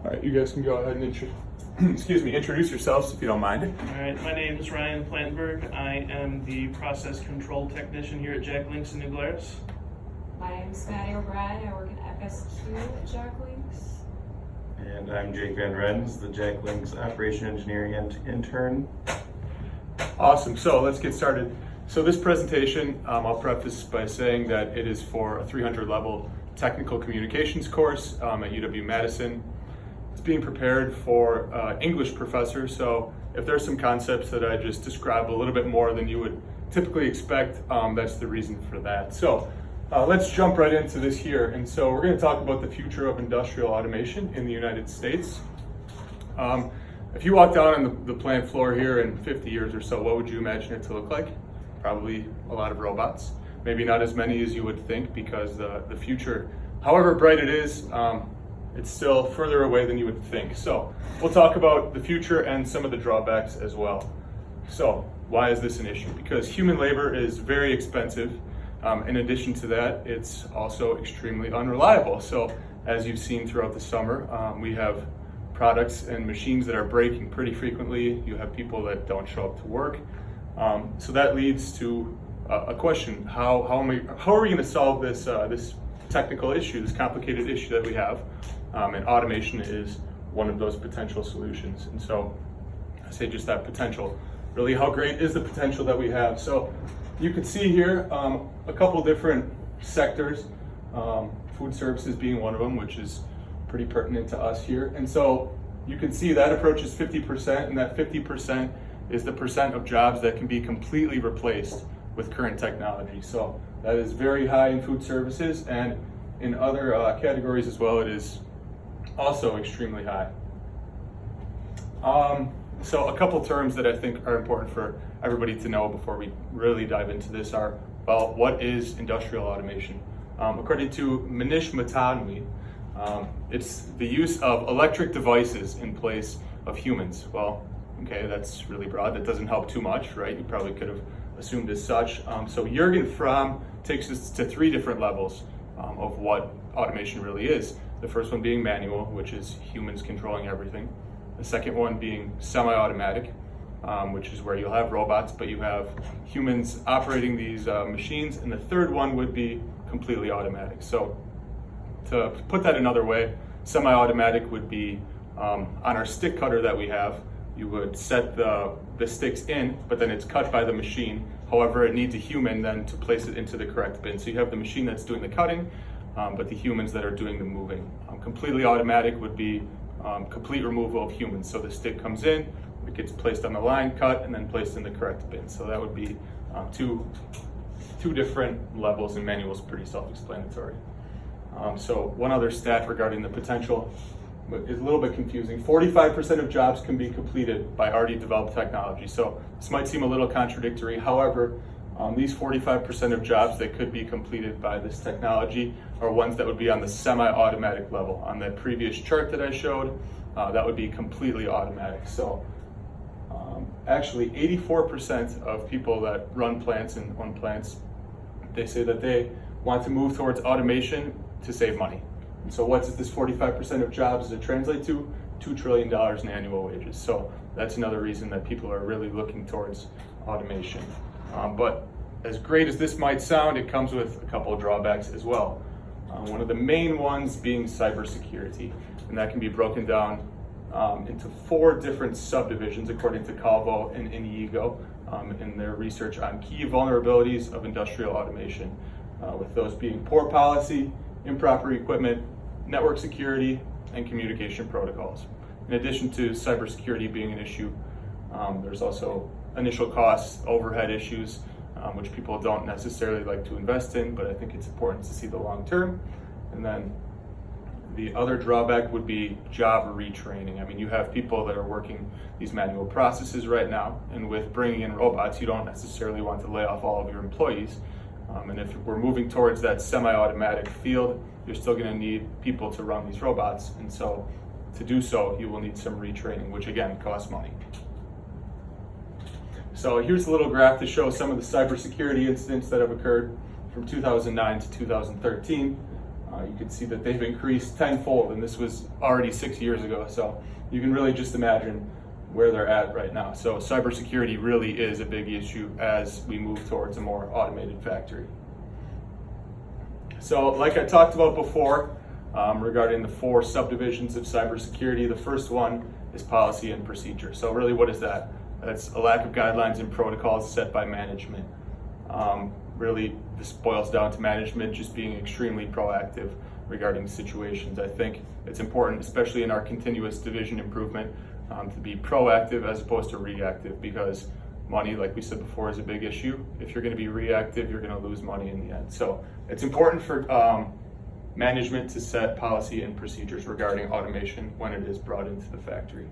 All right, you guys can go ahead and introduce yourselves if you don't mind. All right, my name is Ryan Plantenberg. I am the process control technician here at Jack Links in New Glarus. My name is Maddie O'Brien. I work in FSQ at Jack Links. And I'm Jake Van Rens, the Jack Links Operation Engineering intern. Awesome, so let's get started. So this presentation, I'll preface by saying that it is for a 300 level technical communications course at UW-Madison. It's being prepared for English professors, so if there's some concepts that I just describe a little bit more than you would typically expect, that's the reason for that. So let's jump right into this here. And so we're going to talk about the future of industrial automation in the United States. If you walked out on the plant floor here in 50 years or so, what would you imagine it to look like? Probably a lot of robots. Maybe not as many as you would think, because the future, however bright it is, it's still further away than you would think. So we'll talk about the future and some of the drawbacks as well. So why is this an issue? Because human labor is very expensive. In addition to that, it's also extremely unreliable. So as you've seen throughout the summer, we have products and machines that are breaking pretty frequently. You have people that don't show up to work. So that leads to a question: how are we going to solve this this technical issue, this complicated issue that we have? And automation is one of those potential solutions. And so I say just that potential. Really, how great is the potential that we have? So you can see here a couple different sectors, food services being one of them, which is pretty pertinent to us here. And so you can see that approaches 50%, and that 50% is the percent of jobs that can be completely replaced with current technology. So that is very high in food services, and in other categories as well, it is also extremely high. So a couple terms that I think are important for everybody to know before we really dive into this are, well, what is industrial automation? According to Manish Matanwi, it's the use of electric devices in place of humans. Well, okay, that's really broad. That doesn't help too much, right? You probably could have assumed as such. So Jürgen Fromm takes us to three different levels of what automation really is. The first one being manual, which is humans controlling everything. The second one being semi-automatic, which is where you'll have robots, but you have humans operating these machines. And the third one would be completely automatic. So to put that another way, semi-automatic would be on our stick cutter that we have. You would set the sticks in, but then it's cut by the machine. However, it needs a human then to place it into the correct bin. So you have the machine that's doing the cutting, but the humans that are doing the moving. Completely automatic would be complete removal of humans. So the stick comes in, it gets placed on the line, cut, and then placed in the correct bin. So that would be two different levels, and manual is pretty self-explanatory. So one other stat regarding the potential is a little bit confusing. 45% of jobs can be completed by already developed technology. So this might seem a little contradictory. However, these 45% of jobs that could be completed by this technology are ones that would be on the semi-automatic level. On that previous chart that I showed, that would be completely automatic. So actually 84% of people that run plants and own plants, they say that they want to move towards automation to save money. And so what does this 45% of jobs does it translate to? $2 trillion in annual wages. So that's another reason that people are really looking towards automation. But as great as this might sound, it comes with a couple of drawbacks as well. One of the main ones being cybersecurity, and that can be broken down into 4 different subdivisions according to Calvo and Inigo in their research on key vulnerabilities of industrial automation, with those being poor policy, improper equipment, network security, and communication protocols. In addition to cybersecurity being an issue, there's also initial costs, overhead issues, which people don't necessarily like to invest in, but I think it's important to see the long term. And then the other drawback would be job retraining. I mean, you have people that are working these manual processes right now, and with bringing in robots, you don't necessarily want to lay off all of your employees. And if we're moving towards that semi-automatic field, you're still going to need people to run these robots. And so to do so, you will need some retraining, which again costs money. So here's a little graph to show some of the cybersecurity incidents that have occurred from 2009 to 2013. You can see that they've increased tenfold, and this was already 6 years ago. So you can really just imagine where they're at right now. So cybersecurity really is a big issue as we move towards a more automated factory. So like I talked about before, regarding the 4 subdivisions of cybersecurity, the first one is policy and procedure. So really, what is that? That's a lack of guidelines and protocols set by management. Really, this boils down to management just being extremely proactive regarding situations. I think it's important, especially in our continuous division improvement, to be proactive as opposed to reactive, because money, like we said before, is a big issue. If you're going to be reactive, you're going to lose money in the end. So it's important for management to set policy and procedures regarding automation when it is brought into the factory.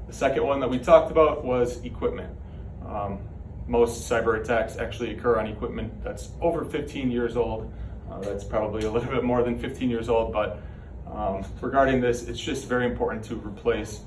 The second one that we talked about was equipment. Most cyber attacks actually occur on equipment that's over 15 years old. That's probably a little bit more than 15 years old, but regarding this, it's just very important to replace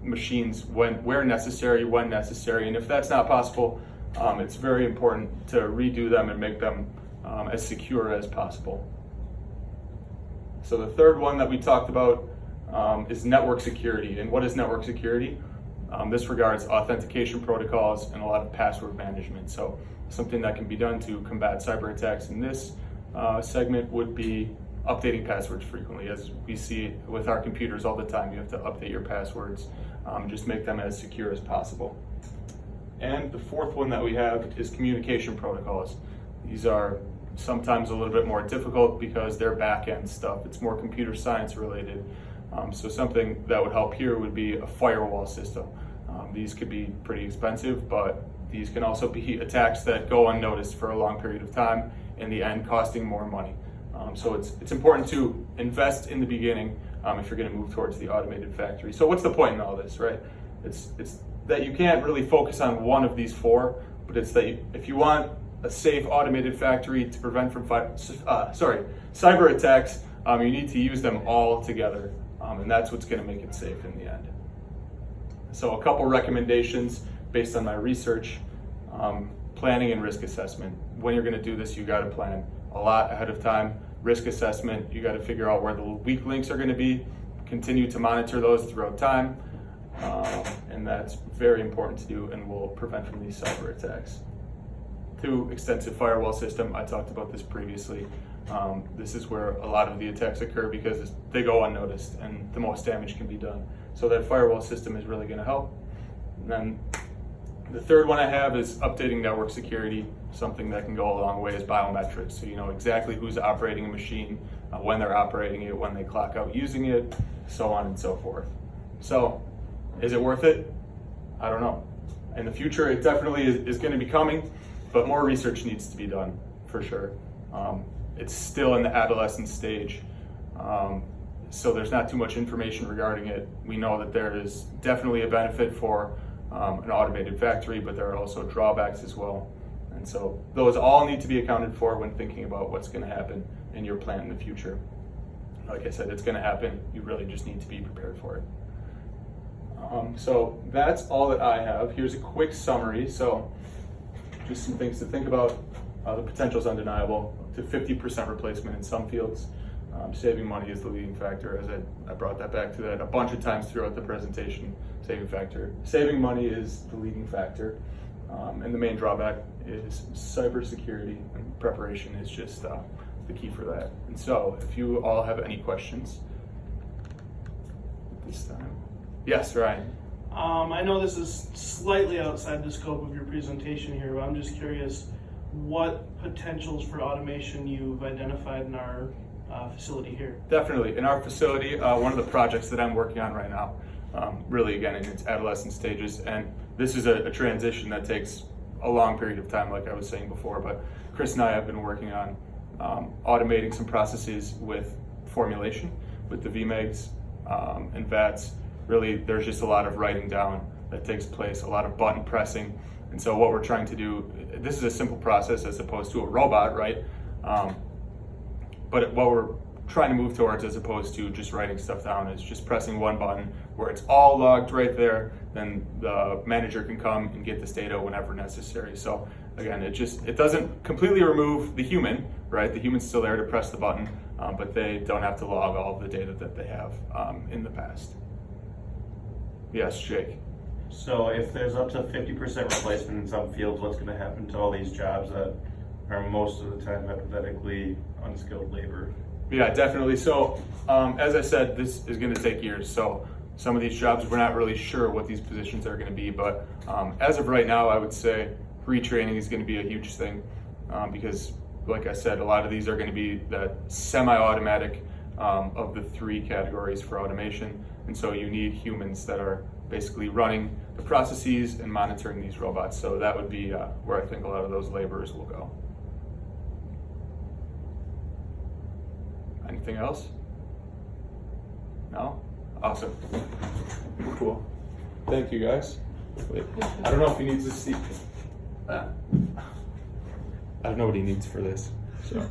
machines where necessary, when necessary, and if that's not possible, it's very important to redo them and make them as secure as possible. So the third one that we talked about is network security. And what is network security? This regards authentication protocols and a lot of password management. So something that can be done to combat cyber attacks in this segment would be updating passwords frequently. As we see with our computers all the time, you have to update your passwords, just make them as secure as possible. And the fourth one that we have is communication protocols. These are sometimes a little bit more difficult because they're back-end stuff. It's more computer science related. So something that would help here would be a firewall system. These could be pretty expensive, but these can also be attacks that go unnoticed for a long period of time, in the end costing more money. So it's important to invest in the beginning if you're going to move towards the automated factory. So what's the point in all this, right? It's that you can't really focus on one of these 4, but it's that if you want a safe automated factory to prevent from cyber attacks, you need to use them all together, and that's what's going to make it safe in the end. So a couple recommendations based on my research: planning and risk assessment. When you're going to do this, you got to plan a lot ahead of time. Risk assessment, you got to figure out where the weak links are going to be, continue to monitor those throughout time, and that's very important to do and will prevent from these cyber attacks. 2, extensive firewall system. I talked about this previously. This is where a lot of the attacks occur because they go unnoticed and the most damage can be done. So that firewall system is really going to help. And then the third one I have is updating network security. Something that can go a long way is biometrics. So you know exactly who's operating a machine, when they're operating it, when they clock out using it, so on and so forth. So is it worth it? I don't know. In the future, it definitely is going to be coming, but more research needs to be done for sure. It's still in the adolescent stage, so there's not too much information regarding it. We know that there is definitely a benefit for an automated factory, but there are also drawbacks as well. And so those all need to be accounted for when thinking about what's going to happen in your plant in the future. Like I said, it's going to happen. You really just need to be prepared for it. So that's all that I have. Here's a quick summary. So just some things to think about. The potential is undeniable. To 50% replacement in some fields. Saving money is the leading factor, as I brought that back to that a bunch of times throughout the presentation. Saving money is the leading factor. And the main drawback is cybersecurity, and preparation is just the key for that. And so if you all have any questions at this time. Yes, Ryan. I know this is slightly outside the scope of your presentation here, but I'm just curious what potentials for automation you've identified in our facility here. Definitely. In our facility, one of the projects that I'm working on right now, really again in its adolescent stages, and this is a transition that takes a long period of time, like I was saying before, but Chris and I have been working on automating some processes with formulation, with the VMEGs and VATs. Really, there's just a lot of writing down that takes place, a lot of button pressing. And so what we're trying to do, this is a simple process as opposed to a robot, right? But what we're trying to move towards, as opposed to just writing stuff down, is just pressing one button where it's all logged right there. Then the manager can come and get this data whenever necessary. So again, it doesn't completely remove the human, right? The human's still there to press the button, but they don't have to log all of the data that they have in the past. Yes, Jake. So if there's up to 50% replacement in some fields, what's going to happen to all these jobs that are most of the time hypothetically unskilled labor? Yeah, definitely. So as I said, this is going to take years. So some of these jobs, we're not really sure what these positions are going to be, but as of right now, I would say retraining is going to be a huge thing because, like I said, a lot of these are going to be the semi-automatic of the three categories for automation. And so you need humans that are basically running the processes and monitoring these robots. So that would be where I think a lot of those laborers will go. Anything else? No? Awesome. Cool. Thank you, guys. Wait, I don't know if he needs to see. I don't know what he needs for this. So.